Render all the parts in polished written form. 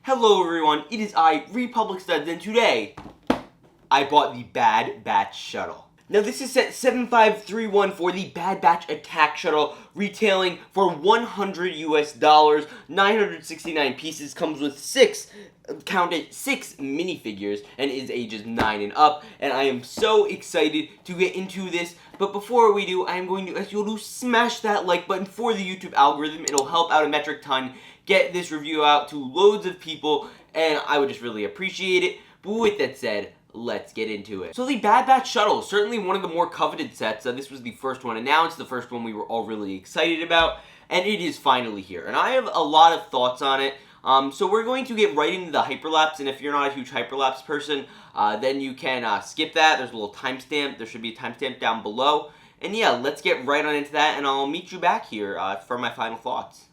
Hello everyone, it is I, Republic Studs, and today, I bought the Bad Batch Shuttle. Now this is set 7531 for the Bad Batch Attack Shuttle, retailing for $100 US, 969 pieces, comes with six minifigures, and is ages 9 and up, and I am so excited to get into this. But before we do, I am going to ask you all to smash that like button for the YouTube algorithm. It'll help out a metric ton, get this review out to loads of people, and I would just really appreciate it. But with that said, let's get into it. So the Bad Batch Shuttle, certainly one of the more coveted sets. This was the first one announced, the first one we were all really excited about, and it is finally here. And I have a lot of thoughts on it. So we're going to get right into the hyperlapse, and if you're not a huge hyperlapse person, then you can skip that. There's a little timestamp. There should be a timestamp down below. And yeah, let's get right on into that, and I'll meet you back here for my final thoughts.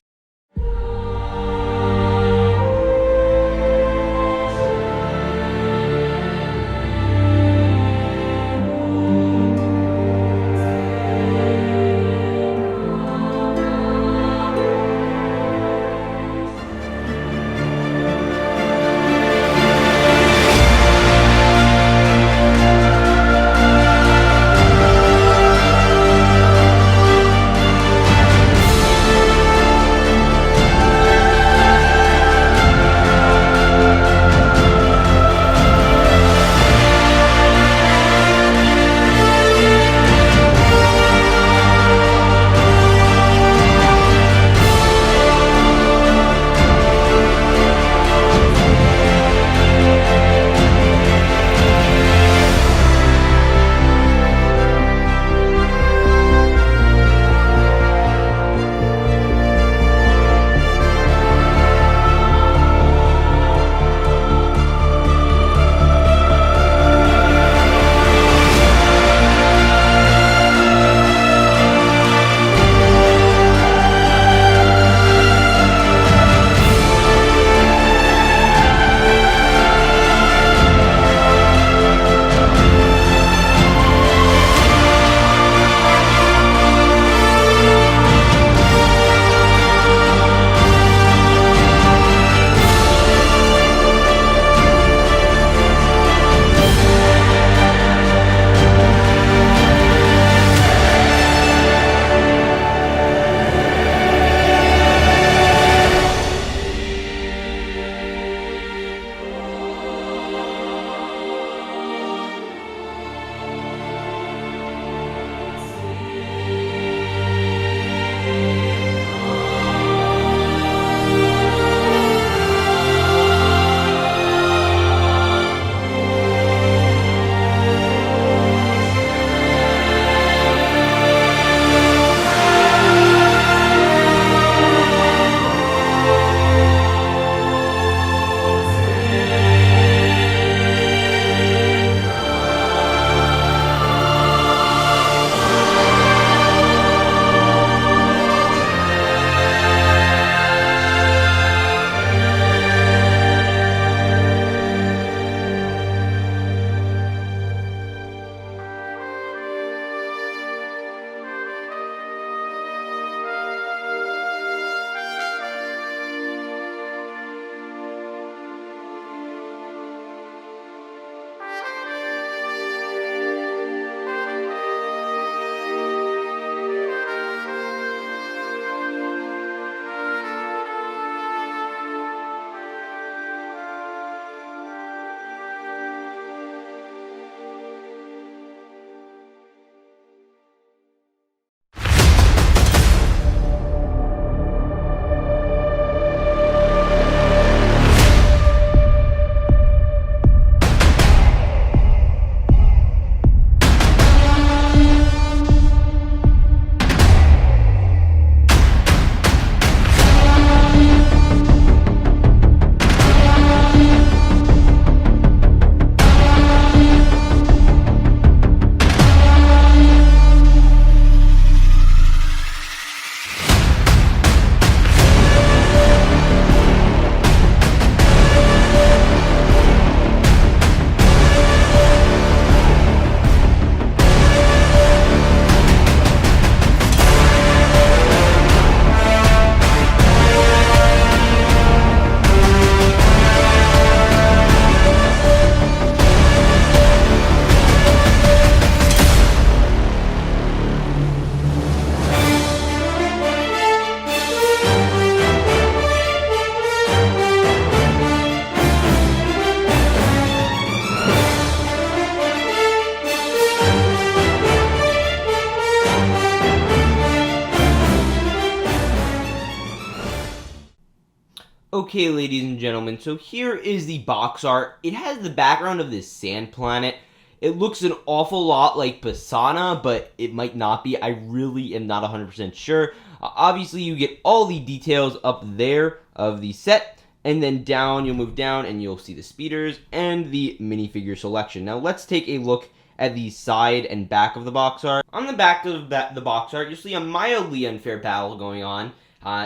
Okay, ladies and gentlemen, so here is the box art. It has the background of this sand planet. It looks an awful lot like Pisana, but it might not be. I really am not 100% sure. Obviously, you get all the details up there of the set, and then down, you'll move down, and you'll see the speeders and the minifigure selection. Now, let's take a look at the side and back of the box art. On the back of the box art, you'll see a mildly unfair battle going on.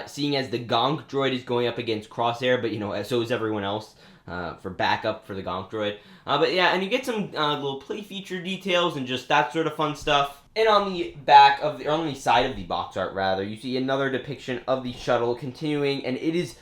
Seeing as the Gonk droid is going up against Crosshair, but so is everyone else for backup for the Gonk droid. But yeah, and you get some little play feature details and just that sort of fun stuff. And on the back of or on the side of the box art, rather, you see another depiction of the shuttle continuing, and it is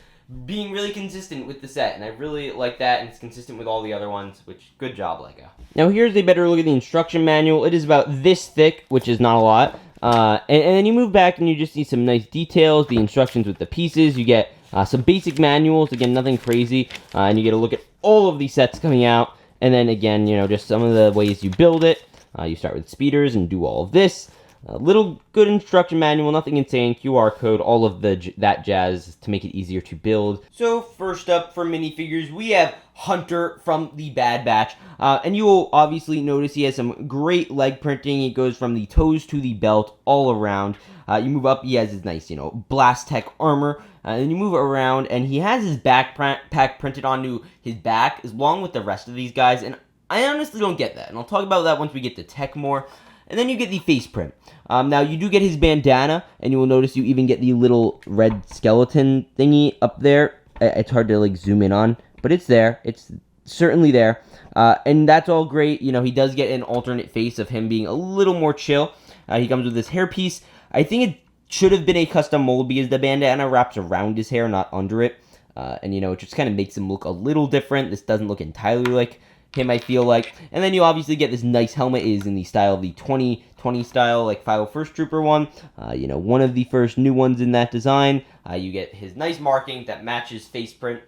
being really consistent with the set, and I really like that, and it's consistent with all the other ones, which, good job, LEGO. Now here's a better look at the instruction manual. It is about this thick, which is not a lot. And then you move back and you just see some nice details, the instructions with the pieces. You get some basic manuals, again, nothing crazy. And you get a look at all of these sets coming out. And then again, just some of the ways you build it. You start with speeders and do all of this. A little good instruction manual, nothing insane, QR code, all of that jazz to make it easier to build. So first up for minifigures, we have Hunter from the Bad Batch. And you will obviously notice he has some great leg printing. It goes from the toes to the belt all around. You move up, he has his nice, Blast Tech armor. And you move around, and he has his backpack printed onto his back, along with the rest of these guys. And I honestly don't get that. And I'll talk about that once we get to tech more. And then you get the face print. Now, you do get his bandana, and you will notice you even get the little red skeleton thingy up there. It's hard to, zoom in on, but it's there. It's certainly there. And that's all great. He does get an alternate face of him being a little more chill. He comes with this hairpiece. I think it should have been a custom mold because the bandana wraps around his hair, not under it. And, it just kind of makes him look a little different. This doesn't look entirely like him, I feel like. And then you obviously get this nice helmet. It is in the style of the 2020 style, like 501st Trooper one. One of the first new ones in that design. You get his nice marking that matches face print.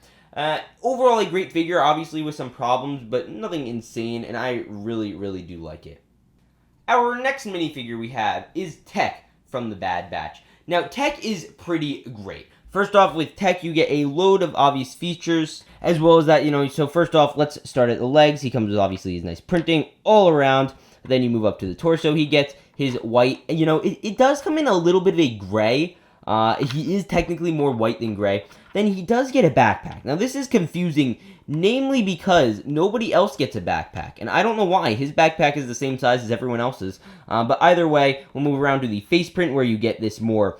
Overall, a great figure, obviously with some problems, but nothing insane, and I really, really do like it. Our next minifigure we have is Tech from the Bad Batch. Now, Tech is pretty great. First off, with Tech, you get a load of obvious features, as well as that, so first off, let's start at the legs. He comes with, obviously, his nice printing all around. Then you move up to the torso. He gets his white, it does come in a little bit of a gray. He is technically more white than gray. Then he does get a backpack. Now, this is confusing, namely because nobody else gets a backpack, and I don't know why. His backpack is the same size as everyone else's, but either way, we'll move around to the face print, where you get this more,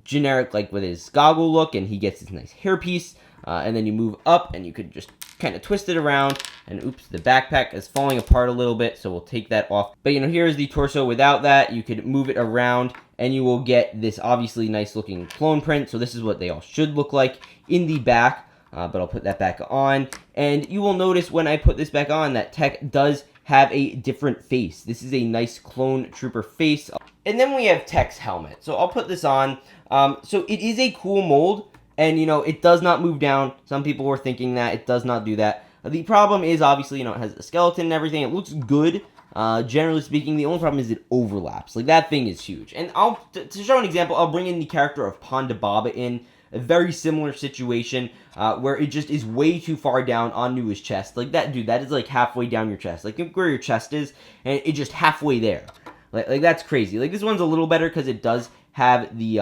generic, with his goggle look, and he gets this nice hairpiece, and then you move up, and you could just kind of twist it around, and oops, the backpack is falling apart a little bit, so we'll take that off. But, here is the torso without that. You could move it around, and you will get this obviously nice looking clone print. So this is what they all should look like in the back, but I'll put that back on. And you will notice when I put this back on that Tech does have a different face. This is a nice clone trooper face. And then we have Tech's helmet. So I'll put this on. So it is a cool mold, and it does not move down. Some people were thinking that it does not do that. The problem is obviously, it has a skeleton and everything. It looks good. Generally speaking, the only problem is it overlaps. That thing is huge. And to show an example, I'll bring in the character of Ponda Baba in a very similar situation, where it just is way too far down onto his chest. That is halfway down your chest. Think where your chest is, and it's just halfway there. That's crazy. This one's a little better because it does have the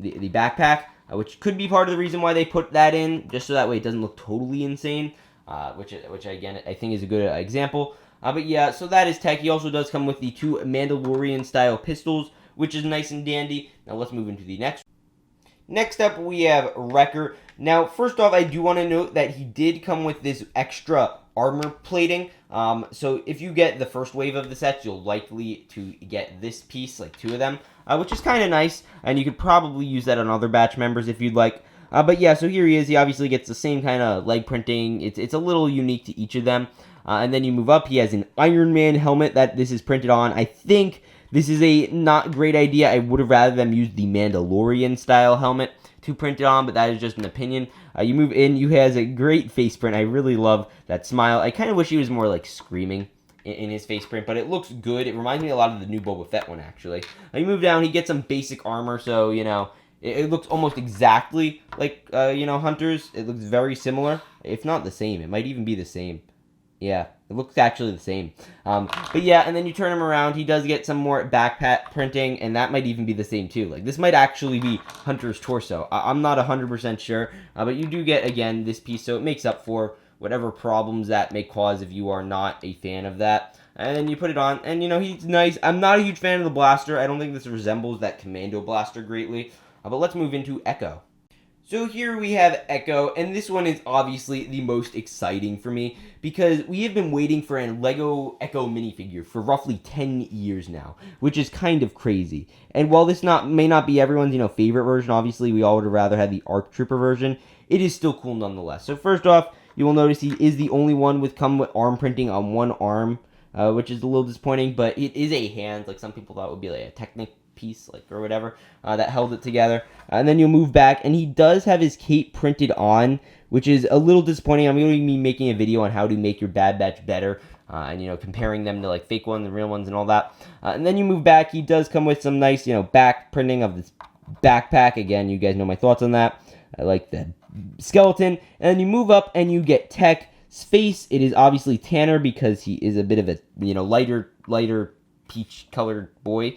backpack, which could be part of the reason why they put that in, just so that way it doesn't look totally insane, which again, I think is a good example. But yeah, so that is Tech. He also does come with the 2 Mandalorian-style pistols, which is nice and dandy. Now let's move into the next. Next up, we have Wrecker. Now, first off, I do want to note that he did come with this extra armor plating. So if you get the first wave of the sets, you'll likely to get this piece, 2 of them, which is kind of nice. And you could probably use that on other batch members if you'd like. But yeah, so here he is. He obviously gets the same kind of leg printing. It's a little unique to each of them. And then you move up, he has an Iron Man helmet that this is printed on. I think this is a not great idea. I would have rather them use the Mandalorian style helmet to print it on, but that is just an opinion. You move in, he has a great face print. I really love that smile. I kind of wish he was more screaming in his face print, but it looks good. It reminds me a lot of the new Boba Fett one, actually. You move down, he gets some basic armor, so, It looks almost exactly like, you know, Hunter's. It looks very similar, if not the same. It might even be the same. Yeah, it looks actually the same. But yeah, and then you turn him around, he does get some more backpack printing, and that might even be the same too. Like, this might actually be Hunter's torso. I'm not 100% sure, but you do get, again, this piece, so it makes up for whatever problems that may cause if you are not a fan of that. And then you put it on, and, you know, he's nice. I'm not a huge fan of the blaster. I don't think this resembles that Commando blaster greatly. But let's move into Echo. So here we have Echo, and this one is obviously the most exciting for me because we have been waiting for a Lego Echo minifigure for roughly 10 years now, which is kind of crazy. And while this may not be everyone's, you know, favorite version, obviously we all would have rather had the ARC Trooper version, it is still cool nonetheless. So first off, you will notice he is the only one with arm printing on one arm, which is a little disappointing, but it is a hand, like some people thought would be like a Technic piece, like, or whatever, that held it together. And then you'll move back, and he does have his cape printed on, which is a little disappointing. I'm going to be making a video on how to make your Bad Batch better, and, you know, comparing them to, like, fake ones and real ones and all that. And then you move back, he does come with some nice, you know, back printing of this backpack. Again, you guys know my thoughts on that. I like the skeleton. And then you move up, and you get Tech's face. It is obviously Tanner because he is a bit of a, you know, lighter peach colored boy.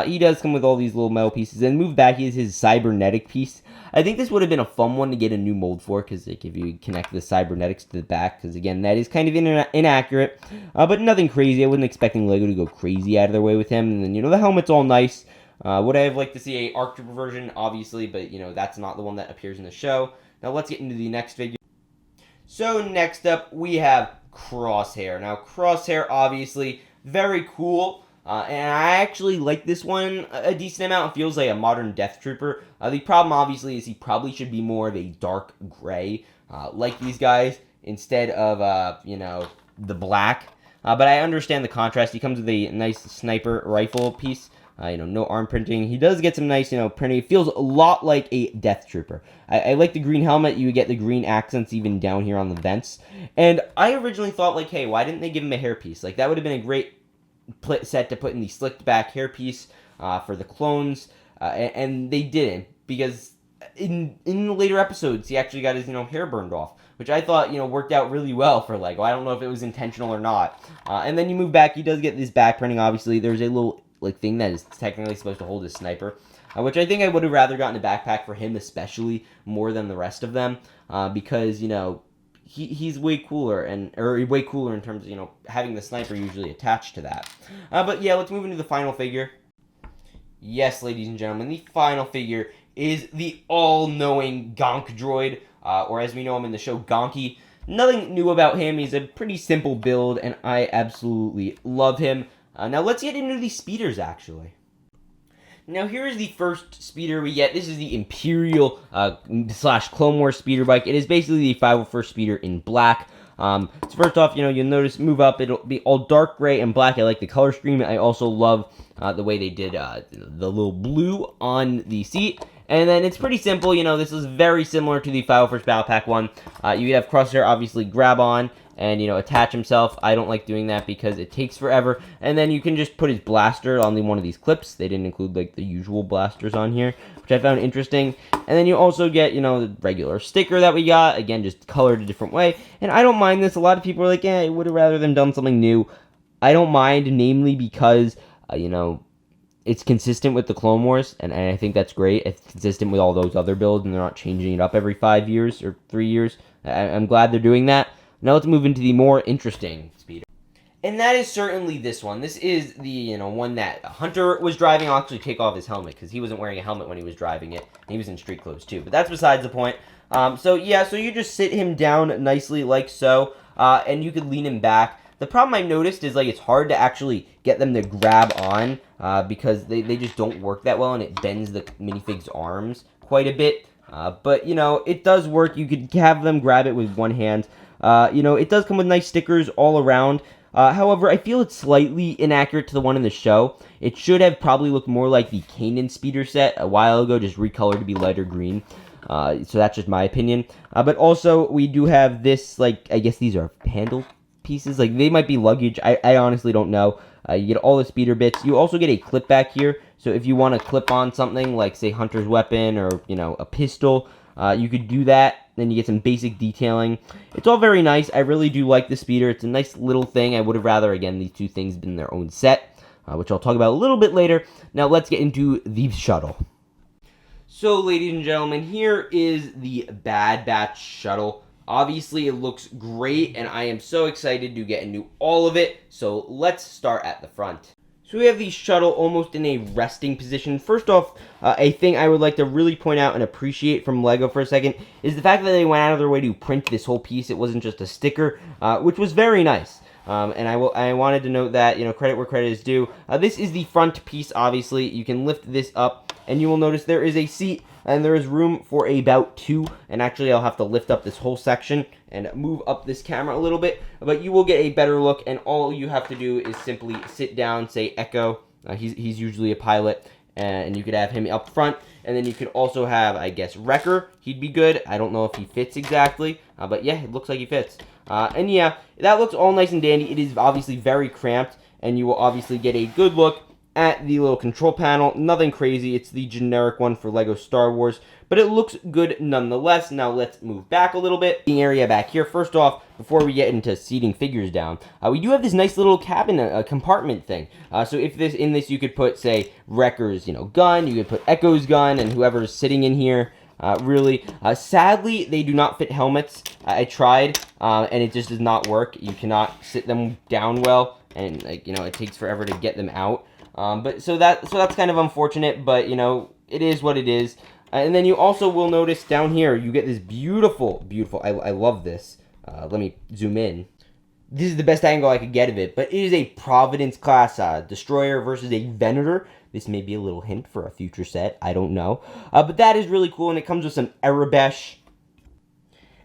He does come with all these little metal pieces. And move back, he is his cybernetic piece. I think this would have been a fun one to get a new mold for, because like, if you connect the cybernetics to the back, because again, that is kind of inaccurate, but nothing crazy. I wasn't expecting Lego to go crazy out of their way with him. And then, you know, the helmet's all nice. Would I have liked to see a ARC Trooper version? Obviously, but, you know, that's not the one that appears in the show. Now let's get into the next figure. So next up, we have Crosshair. Now Crosshair, obviously, very cool. And I actually like this one a decent amount. It feels like a modern Death Trooper. The problem, obviously, is he probably should be more of a dark gray, like these guys, instead of, you know, the black. But I understand the contrast. He comes with a nice sniper rifle piece. You know, no arm printing. He does get some nice, you know, printing. It feels a lot like a Death Trooper. I like the green helmet. You get the green accents even down here on the vents. And I originally thought, like, hey, why didn't they give him a hairpiece? Like, that would have been a great set to put in the slicked back hairpiece for the clones, and they didn't, because in the later episodes he actually got his, you know, hair burned off, which I thought, you know, worked out really well for Lego. I don't know if it was intentional or not. And then you move back, he does get this back printing. Obviously there's a little like thing that is technically supposed to hold his sniper, which I think I would have rather gotten a backpack for him, especially more than the rest of them, because, you know, he's way cooler, or way cooler in terms of, you know, having the sniper usually attached to that. But yeah, let's move into the final figure. Yes, ladies and gentlemen, the final figure is the all-knowing Gonk droid, or as we know him in the show, Gonky. Nothing new about him. He's a pretty simple build, and I absolutely love him. Now let's get into the speeders, actually. Now, here is the first speeder we get. This is the Imperial / Clone Wars speeder bike. It is basically the 501st speeder in black. So first off, you know, you'll notice, move up, it'll be all dark gray and black. I like the color scheme. I also love the way they did the little blue on the seat. And then it's pretty simple. You know, this is very similar to the 501st Battle Pack one. You have Crosshair obviously grab on and, you know, attach himself. I don't like doing that because it takes forever. And then you can just put his blaster on one of these clips. They didn't include, like, the usual blasters on here, which I found interesting. And then you also get, you know, the regular sticker that we got. Again, just colored a different way. And I don't mind this. A lot of people are like, I would have rather them done something new. I don't mind, namely because, you know, it's consistent with the Clone Wars, and I think that's great. It's consistent with all those other builds, and they're not changing it up every 5 years or 3 years. I'm glad they're doing that. Now let's move into the more interesting speeder. And that is certainly this one. This is the, you know, one that Hunter was driving. I'll actually take off his helmet because he wasn't wearing a helmet when he was driving it. He was in street clothes too, but that's besides the point. So yeah, so you just sit him down nicely like so, and you could lean him back. The problem I noticed is, like, it's hard to actually get them to grab on because they just don't work that well, and it bends the minifig's arms quite a bit. But, you know, it does work. You could have them grab it with one hand. You know, it does come with nice stickers all around. However, I feel it's slightly inaccurate to the one in the show. It should have probably looked more like the Kanan speeder set a while ago, just recolored to be lighter green. So that's just my opinion. But also, we do have this, like, I guess these are handle pieces. Like, they might be luggage. I honestly don't know. You get all the speeder bits. You also get a clip back here, So if you want to clip on something like, say, Hunter's weapon or, you know, a pistol, you could do that. Then you get some basic detailing. It's all very nice. I really do like the speeder. It's a nice little thing. I would have rather, again, these two things been their own set, which I'll talk about a little bit later. Now let's get into the shuttle. So, ladies and gentlemen, here is the Bad Batch shuttle. Obviously, it looks great, and I am so excited to get into all of it. So, let's start at the front. So, we have the shuttle almost in a resting position. First off, a thing I would like to really point out and appreciate from LEGO for a second is the fact that they went out of their way to print this whole piece. It wasn't just a sticker, which was very nice. And I wanted to note that, you know, credit where credit is due. This is the front piece, obviously. You can lift this up, and you will notice there is a seat, and there is room for about 2. And actually, I'll have to lift up this whole section and move up this camera a little bit. But you will get a better look, and all you have to do is simply sit down, say Echo. He's usually a pilot, and you could have him up front. And then you could also have, I guess, Wrecker. He'd be good. I don't know if he fits exactly, but yeah, it looks like he fits. And yeah, that looks all nice and dandy. It is obviously very cramped, and you will obviously get a good look at the little control panel. Nothing crazy. It's the generic one for LEGO Star Wars, but it looks good nonetheless. Now let's move back a little bit. The area back here. First off, before we get into seating figures down, we do have this nice little cabin, compartment thing. So if in this you could put, say, Wrecker's, you know, gun. You could put Echo's gun, and whoever's sitting in here. Really, sadly, they do not fit helmets. I tried, and it just does not work. You cannot sit them down well, and like, you know, it takes forever to get them out. But so that's kind of unfortunate, but you know, it is what it is. And then you also will notice down here, you get this beautiful, I love this. Let me zoom in. This is the best angle I could get of it, but it is a Providence class destroyer versus a Venator. This may be a little hint for a future set, I don't know. But that is really cool, and it comes with some Arabesh.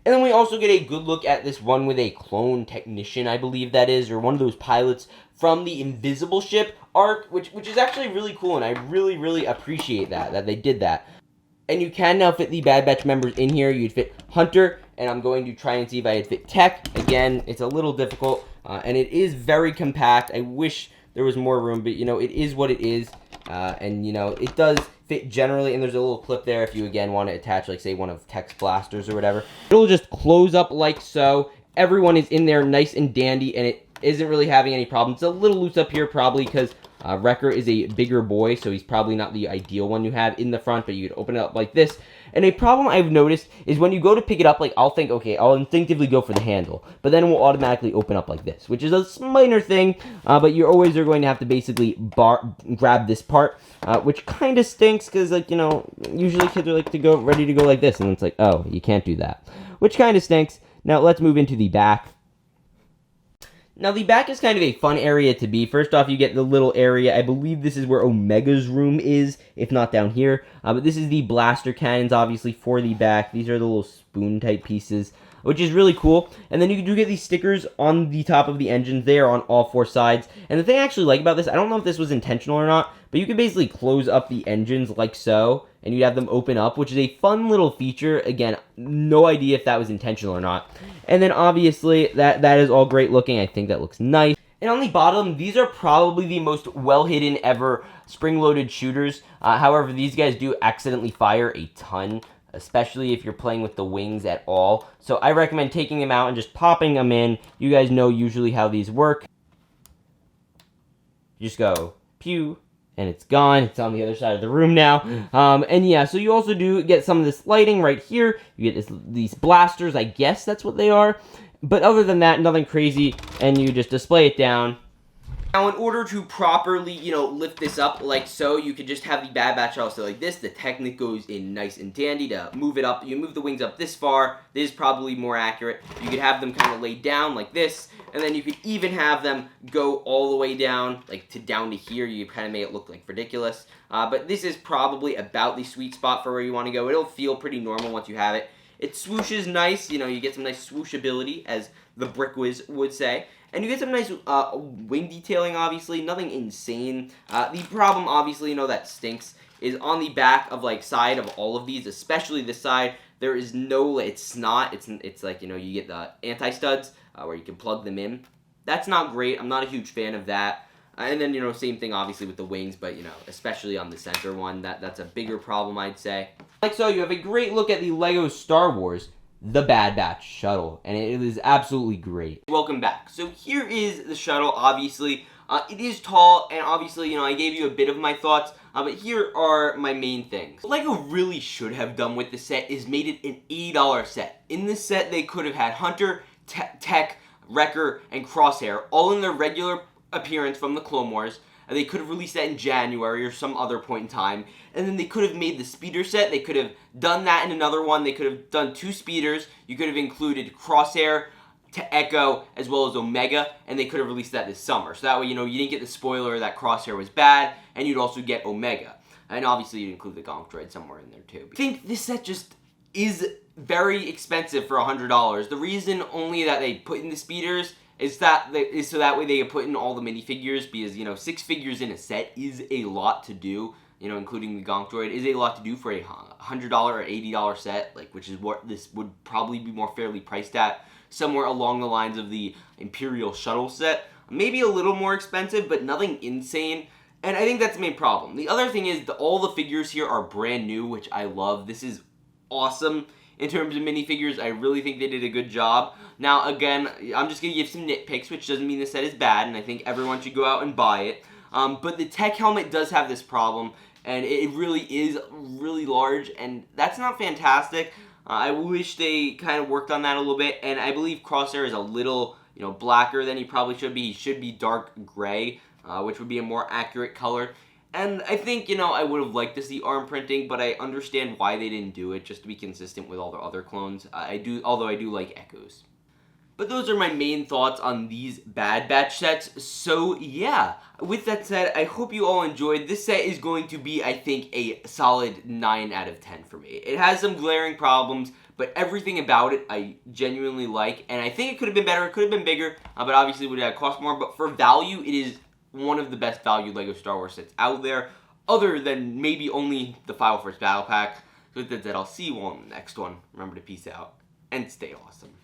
And then we also get a good look at this one with a clone technician, I believe that is, or one of those pilots from the Invisible Ship arc, which is actually really cool, and I really appreciate that they did that. And you can now fit the Bad Batch members in here. You'd fit Hunter, and I'm going to try and see if I could fit Tech. Again, it's a little difficult, and it is very compact. I wish there was more room, but, you know, it is what it is. And, you know, it does fit generally, and there's a little clip there if you, again, want to attach, like, say, one of Tech's blasters or whatever. It'll just close up like so. Everyone is in there nice and dandy, and it isn't really having any problems. It's a little loose up here, probably because Wrecker is a bigger boy, so he's probably not the ideal one you have in the front, but you could open it up like this. And a problem I've noticed is when you go to pick it up, like, I'll think, okay, I'll instinctively go for the handle, but then it will automatically open up like this, which is a minor thing, but you always are going to have to basically grab this part, which kind of stinks, because, like, you know, usually kids are like ready to go like this, and it's like, oh, you can't do that, which kind of stinks. Now, let's move into the back. Now, the back is kind of a fun area to be. First off, you get the little area. I believe this is where Omega's room is, if not down here. But this is the blaster cannons, obviously, for the back. These are the little spoon-type pieces, which is really cool. And then you do get these stickers on the top of the engines. They are on all 4 sides. And the thing I actually like about this, I don't know if this was intentional or not, but you can basically close up the engines like so, and you'd have them open up, which is a fun little feature. Again, no idea if that was intentional or not. And then obviously, that is all great looking. I think that looks nice. And on the bottom, these are probably the most well-hidden ever spring-loaded shooters. However, these guys do accidentally fire a ton, especially if you're playing with the wings at all. So I recommend taking them out and just popping them in. You guys know usually how these work. You just go, pew, and it's gone. It's on the other side of the room now. And yeah, so you also do get some of this lighting right here. You get these blasters, I guess that's what they are. But other than that, nothing crazy, and you just display it down. Now, in order to properly, you know, lift this up like so, you could just have the Bad Batch also like this. The Technic goes in nice and dandy to move it up. You move the wings up this far. This is probably more accurate. You could have them kind of laid down like this, and then you could even have them go all the way down, like down to here. You kind of make it look like ridiculous. But this is probably about the sweet spot for where you want to go. It'll feel pretty normal once you have it. It swooshes nice. You know, you get some nice swooshability, as the Brick Whiz would say. And you get some nice wing detailing, obviously. Nothing insane. The problem, obviously, you know, that stinks, is on the back of, like, side of all of these, especially this side, there is no, it's not, it's like, you know, you get the anti-studs where you can plug them in. That's not great. I'm not a huge fan of that. And then, same thing obviously with the wings, but, especially on the center one, that's a bigger problem, I'd say. Like so, you have a great look at the LEGO Star Wars The Bad Batch Shuttle, and it is absolutely great. Welcome back. So here is the shuttle, obviously. It is tall, and obviously, I gave you a bit of my thoughts, but here are my main things. What LEGO really should have done with the set is made it an $80 set. In this set, they could have had Hunter, Tech, Wrecker, and Crosshair, all in their regular appearance from the Clone Wars. And they could have released that in January or some other point in time. And then they could have made the speeder set. They could have done that in another one. They could have done 2 speeders. You could have included Crosshair to Echo as well as Omega, and they could have released that this summer. So that way, you didn't get the spoiler that Crosshair was bad, and you'd also get Omega. And obviously, you'd include the Gonk Droid somewhere in there too. I think this set just is very expensive for $100. The reason only that they put in the speeders is so that way they can put in all the minifigures, because 6 figures in a set is a lot to do. Including the Gonk Droid, is a lot to do for a $100 or $80 set, which is what this would probably be more fairly priced at, somewhere along the lines of the Imperial Shuttle set. Maybe a little more expensive, but nothing insane. And I think that's the main problem. The other thing is all the figures here are brand new, which I love. This is awesome in terms of minifigures. I really think they did a good job. Now, again, I'm just going to give some nitpicks, which doesn't mean the set is bad, and I think everyone should go out and buy it. But the Tech helmet does have this problem, and it really is really large, and that's not fantastic. I wish they kind of worked on that a little bit, and I believe Crosshair is a little, blacker than he probably should be. He should be dark gray, which would be a more accurate color. And I think, I would have liked to see arm printing, but I understand why they didn't do it, just to be consistent with all their other clones. Although I do like Echoes. But those are my main thoughts on these Bad Batch sets. So yeah, with that said, I hope you all enjoyed. This set is going to be, I think, a solid 9 out of 10 for me. It has some glaring problems, but everything about it I genuinely like. And I think it could have been better, it could have been bigger, but obviously it would have cost more. But for value, it is one of the best value LEGO Star Wars sets out there, other than maybe only the Final Force Battle Pack. So with that said, I'll see you all in the next one. Remember to peace out and stay awesome.